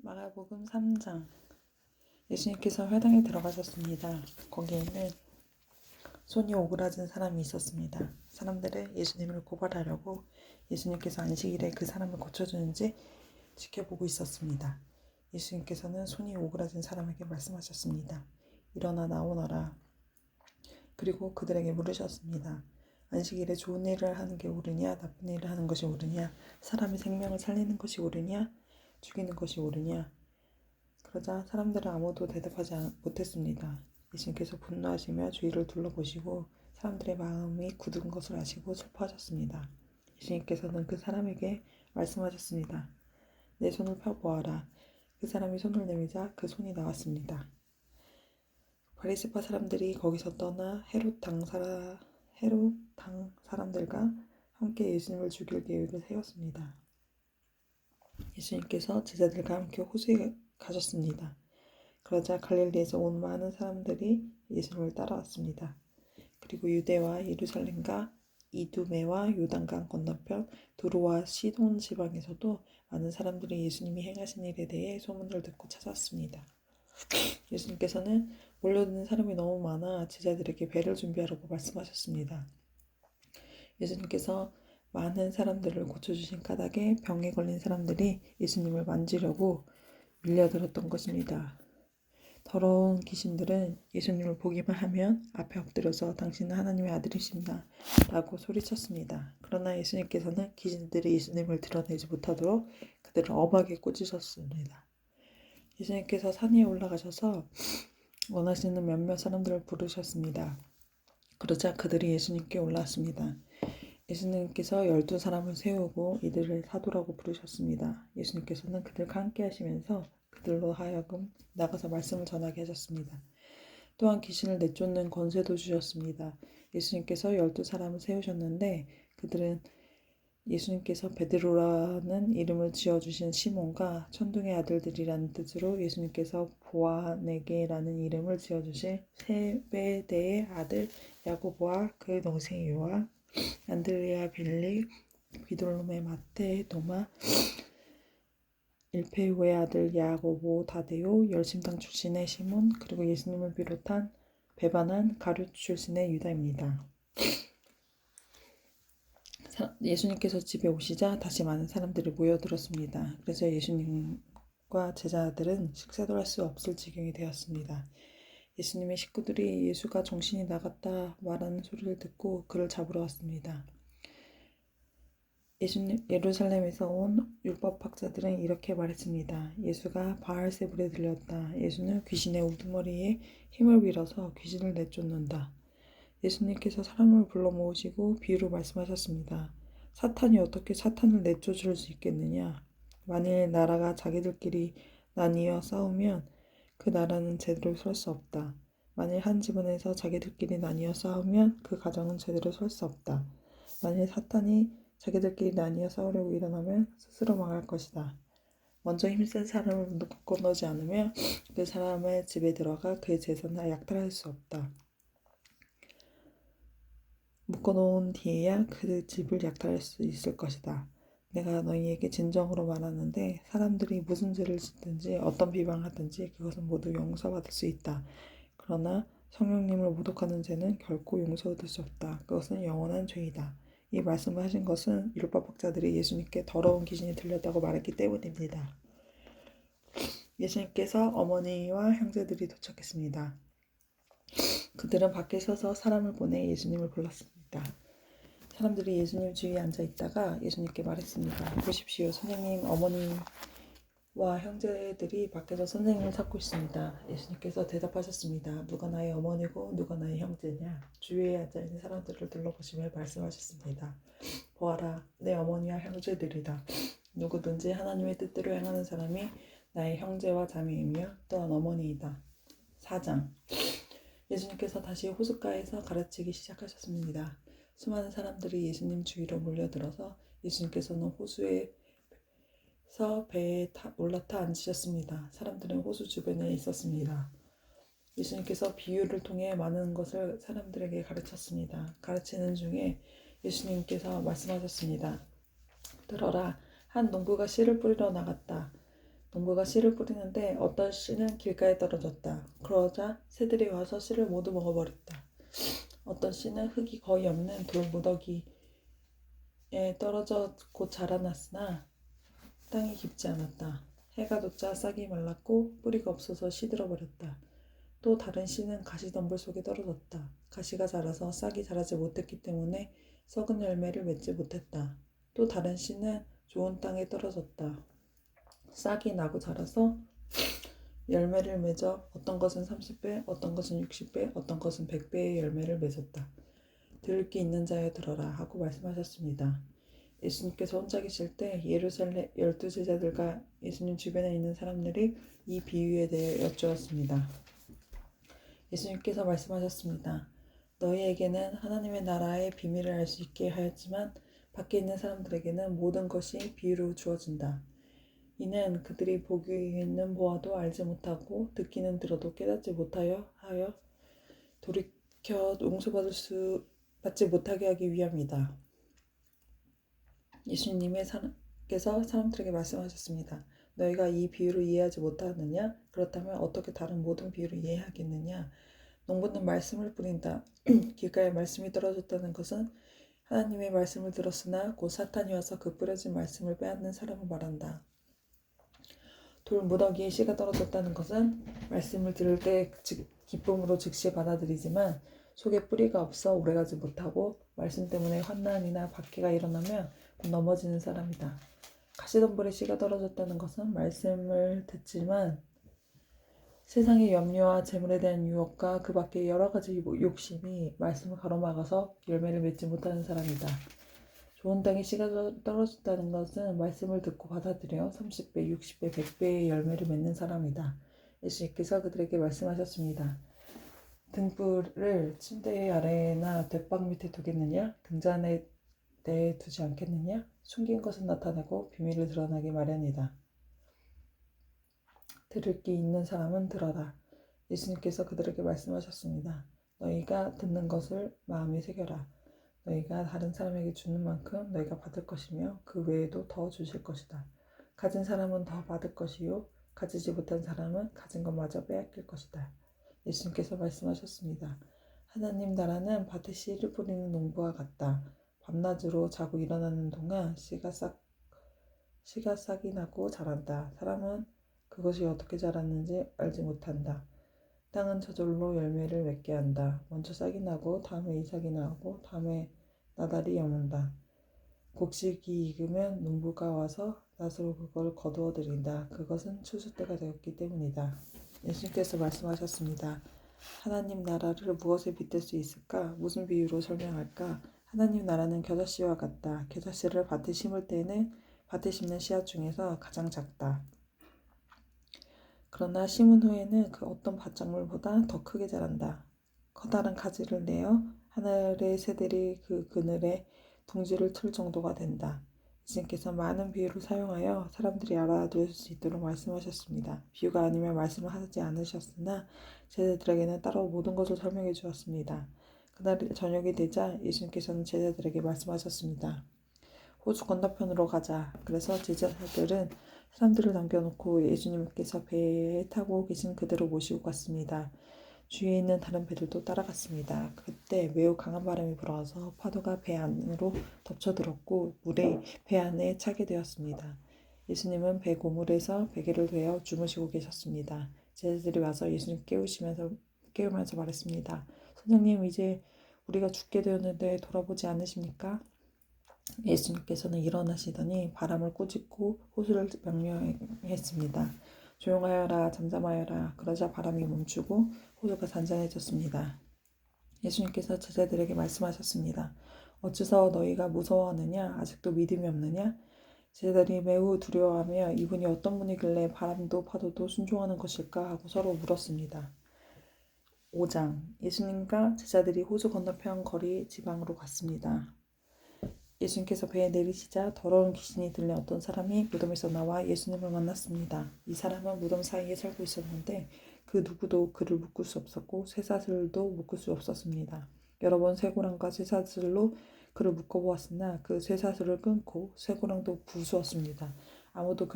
마가복음 3장. 예수님께서 회당에 들어가셨습니다. 거기에는 손이 오그라진 사람이 있었습니다. 사람들은 예수님을 고발하려고 예수님께서 안식일에 그 사람을 고쳐주는지 지켜보고 있었습니다. 예수님께서는 손이 오그라진 사람에게 말씀하셨습니다. 일어나 나오너라. 그리고 그들에게 물으셨습니다. 안식일에 좋은 일을 하는 게 옳으냐, 나쁜 일을 하는 것이 옳으냐, 사람의 생명을 살리는 것이 옳으냐, 죽이는 것이 옳으냐. 그러자 사람들은 아무도 대답하지 못했습니다. 예수님께서 분노하시며 주위를 둘러보시고 사람들의 마음이 굳은 것을 아시고 슬퍼하셨습니다. 예수님께서는 그 사람에게 말씀하셨습니다. 내 손을 펴보아라. 그 사람이 손을 내미자 그 손이 나왔습니다. 바리새파 사람들이 거기서 떠나 헤롯 당 사람들과 함께 예수님을 죽일 계획을 세웠습니다. 예수님께서 제자들과 함께 호수에 가셨습니다. 그러자 갈릴리에서 온 많은 사람들이 예수님을 따라왔습니다. 그리고 유대와 예루살렘과 이두메와 요단강 건너편 두로와 시돈 지방에서도 많은 사람들이 예수님이 행하신 일에 대해 소문을 듣고 찾았습니다. 예수님께서는 몰려드는 사람이 너무 많아 제자들에게 배를 준비하라고 말씀하셨습니다. 예수님께서 많은 사람들을 고쳐주신 까닭에 병에 걸린 사람들이 예수님을 만지려고 밀려들었던 것입니다. 더러운 귀신들은 예수님을 보기만 하면 앞에 엎드려서 당신은 하나님의 아들이십니다 라고 소리쳤습니다. 그러나 예수님께서는 귀신들이 예수님을 드러내지 못하도록 그들을 엄하게 꾸짖으셨습니다. 예수님께서 산 위에 올라가셔서 원하시는 몇몇 사람들을 부르셨습니다. 그러자 그들이 예수님께 올라왔습니다. 예수님께서 12사람을 세우고 이들을 사도라고 부르셨습니다. 예수님께서는 그들과 함께 하시면서 그들로 하여금 나가서 말씀을 전하게 하셨습니다. 또한 귀신을 내쫓는 권세도 주셨습니다. 예수님께서 12사람을 세우셨는데 그들은 예수님께서 베드로라는 이름을 지어주신 시몬과 천둥의 아들들이라는 뜻으로 예수님께서 보아네게라는 이름을 지어주신 세베대의 아들 야고보와 그의 동생 요한, 안드레아, 빌립, 비돌로메, 마테, 도마, 일페우의 아들 야고보, 다데오, 열심당 출신의 시몬, 그리고 예수님을 비롯한 배반한 가룟 출신의 유다입니다. 예수님께서 집에 오시자 다시 많은 사람들이 모여들었습니다. 그래서 예수님과 제자들은 식사도 할 수 없을 지경이 되었습니다. 예수님의 식구들이 예수가 정신이 나갔다 말하는 소리를 듣고 그를 잡으러 왔습니다. 예루살렘에서 온 율법학자들은 이렇게 말했습니다. 예수가 바알세불에 들렸다. 예수는 귀신의 우두머리에 힘을 빌어서 귀신을 내쫓는다. 예수님께서 사람을 불러 모으시고 비유로 말씀하셨습니다. 사탄이 어떻게 사탄을 내쫓을 수 있겠느냐? 만일 나라가 자기들끼리 나뉘어 싸우면 그 나라는 제대로 설 수 없다. 만일 한 집안에서 자기들끼리 나뉘어 싸우면 그 가정은 제대로 설 수 없다. 만일 사탄이 자기들끼리 나뉘어 싸우려고 일어나면 스스로 망할 것이다. 먼저 힘센 사람을 묶어놓지 않으면 그 사람의 집에 들어가 그의 재산을 약탈할 수 없다. 묶어놓은 뒤에야 그 집을 약탈할 수 있을 것이다. 내가 너희에게 진정으로 말하는데 사람들이 무슨 죄를 짓든지 어떤 비방을 하든지 그것은 모두 용서받을 수 있다. 그러나 성령님을 모독하는 죄는 결코 용서받을 수 없다. 그것은 영원한 죄이다. 이 말씀을 하신 것은 율법학자들이 예수님께 더러운 귀신이 들렸다고 말했기 때문입니다. 예수님께서 어머니와 형제들이 도착했습니다. 그들은 밖에 서서 사람을 보내 예수님을 불렀습니다. 사람들이 예수님 주위에 앉아 있다가 예수님께 말했습니다. 보십시오. 선생님, 어머니와 형제들이 밖에서 선생님을 찾고 있습니다. 예수님께서 대답하셨습니다. 누가 나의 어머니고 누가 나의 형제냐? 주위에 앉아있는 사람들을 둘러보시며 말씀하셨습니다. 보아라, 내 어머니와 형제들이다. 누구든지 하나님의 뜻대로 행하는 사람이 나의 형제와 자매이며 또한 어머니이다. 4장. 예수님께서 다시 호숫가에서 가르치기 시작하셨습니다. 수많은 사람들이 예수님 주위로 몰려들어서 예수님께서는 호수에서 배에 올라타 앉으셨습니다. 사람들은 호수 주변에 있었습니다. 예수님께서 비유를 통해 많은 것을 사람들에게 가르쳤습니다. 가르치는 중에 예수님께서 말씀하셨습니다. 들어라, 한 농부가 씨를 뿌리러 나갔다. 농부가 씨를 뿌리는데 어떤 씨는 길가에 떨어졌다. 그러자 새들이 와서 씨를 모두 먹어버렸다. 어떤 씨는 흙이 거의 없는 돌무더기에 떨어져 곧 자라났으나 땅이 깊지 않았다. 해가 돋자 싹이 말랐고 뿌리가 없어서 시들어버렸다. 또 다른 씨는 가시덤불 속에 떨어졌다. 가시가 자라서 싹이 자라지 못했기 때문에 썩은 열매를 맺지 못했다. 또 다른 씨는 좋은 땅에 떨어졌다. 싹이 나고 자라서 열매를 맺어 어떤 것은 30배, 어떤 것은 60배, 어떤 것은 100배의 열매를 맺었다. 들을 귀 있는 자여 들어라 하고 말씀하셨습니다. 예수님께서 혼자 계실 때 예루살렘 12제자들과 예수님 주변에 있는 사람들이 이 비유에 대해 여쭈었습니다. 예수님께서 말씀하셨습니다. 너희에게는 하나님의 나라의 비밀을 알 수 있게 하였지만 밖에 있는 사람들에게는 모든 것이 비유로 주어진다. 이는 그들이 보기는 보아도 알지 못하고 듣기는 들어도 깨닫지 못하여 돌이켜 받지 못하게 하기 위함이다. 예수님께서 사람들에게 말씀하셨습니다. 너희가 이 비유를 이해하지 못하느냐? 그렇다면 어떻게 다른 모든 비유를 이해하겠느냐? 농부는 말씀을 뿌린다. 길가에 말씀이 떨어졌다는 것은 하나님의 말씀을 들었으나 곧 사탄이 와서 그 뿌려진 말씀을 빼앗는 사람을 말한다. 돌 무더기에 씨가 떨어졌다는 것은 말씀을 들을 때 기쁨으로 즉시 받아들이지만 속에 뿌리가 없어 오래가지 못하고 말씀 때문에 환난이나 박해가 일어나면 곧 넘어지는 사람이다. 가시덤불에 씨가 떨어졌다는 것은 말씀을 듣지만 세상의 염려와 재물에 대한 유혹과 그 밖의 여러 가지 욕심이 말씀을 가로막아서 열매를 맺지 못하는 사람이다. 좋은 땅에 씨가 떨어졌다는 것은 말씀을 듣고 받아들여 30배, 60배, 100배의 열매를 맺는 사람이다. 예수님께서 그들에게 말씀하셨습니다. 등불을 침대 아래나 돛박 밑에 두겠느냐? 등잔에 두지 않겠느냐? 숨긴 것은 나타내고 비밀을 드러나기 마련이다. 들을 귀 있는 사람은 들어라. 예수님께서 그들에게 말씀하셨습니다. 너희가 듣는 것을 마음에 새겨라. 너희가 다른 사람에게 주는 만큼 너희가 받을 것이며 그 외에도 더 주실 것이다. 가진 사람은 더 받을 것이요 가지지 못한 사람은 가진 것마저 빼앗길 것이다. 예수님께서 말씀하셨습니다. 하나님 나라는 밭에 씨를 뿌리는 농부와 같다. 밤낮으로 자고 일어나는 동안 씨가 싹이 나고 자란다. 사람은 그것이 어떻게 자랐는지 알지 못한다. 땅은 저절로 열매를 맺게 한다. 먼저 싹이 나고 다음에 이삭이 나고 다음에 나달이 여문다. 곡식이 익으면 농부가 와서 낫으로 그걸 거두어 들인다. 그것은 추수 때가 되었기 때문이다. 예수님께서 말씀하셨습니다. 하나님 나라를 무엇에 빗댈 수 있을까? 무슨 비유로 설명할까? 하나님 나라는 겨자씨와 같다. 겨자씨를 밭에 심을 때는 밭에 심는 씨앗 중에서 가장 작다. 그러나 심은 후에는 그 어떤 밭작물보다 더 크게 자란다. 커다란 가지를 내어 하늘의 새들이 그 그늘에 둥지를 틀 정도가 된다. 예수님께서 많은 비유를 사용하여 사람들이 알아들을 수 있도록 말씀하셨습니다. 비유가 아니면 말씀을 하지 않으셨으나 제자들에게는 따로 모든 것을 설명해 주었습니다. 그날 저녁이 되자 예수님께서는 제자들에게 말씀하셨습니다. 호수 건너편으로 가자. 그래서 제자들은 사람들을 남겨놓고 예수님께서 배에 타고 계신 그대로 모시고 갔습니다. 주위에 있는 다른 배들도 따라갔습니다. 그때 매우 강한 바람이 불어와서 파도가 배 안으로 덮쳐들었고 물이 배 안에 차게 되었습니다. 예수님은 배 고물에서 베개를 베어 주무시고 계셨습니다. 제자들이 와서 예수님 깨우면서 말했습니다. 선생님, 이제 우리가 죽게 되었는데 돌아보지 않으십니까? 예수님께서는 일어나시더니 바람을 꾸짖고 호수를 명령했습니다. 조용하여라, 잠잠하여라. 그러자 바람이 멈추고 호수가 잔잔해졌습니다. 예수님께서 제자들에게 말씀하셨습니다. 어째서 너희가 무서워하느냐? 아직도 믿음이 없느냐? 제자들이 매우 두려워하며 이분이 어떤 분이길래 바람도 파도도 순종하는 것일까 하고 서로 물었습니다. 5장 예수님과 제자들이 호수 건너편 거리 지방으로 갔습니다. 예수님께서 배에 내리시자 더러운 귀신이 들린 어떤 사람이 무덤에서 나와 예수님을 만났습니다. 이 사람은 무덤 사이에 살고 있었는데 그 누구도 그를 묶을 수 없었고 쇠사슬도 묶을 수 없었습니다. 여러 번 쇠고랑과 쇠사슬로 그를 묶어보았으나 그 쇠사슬을 끊고 쇠고랑도 부수었습니다. 아무도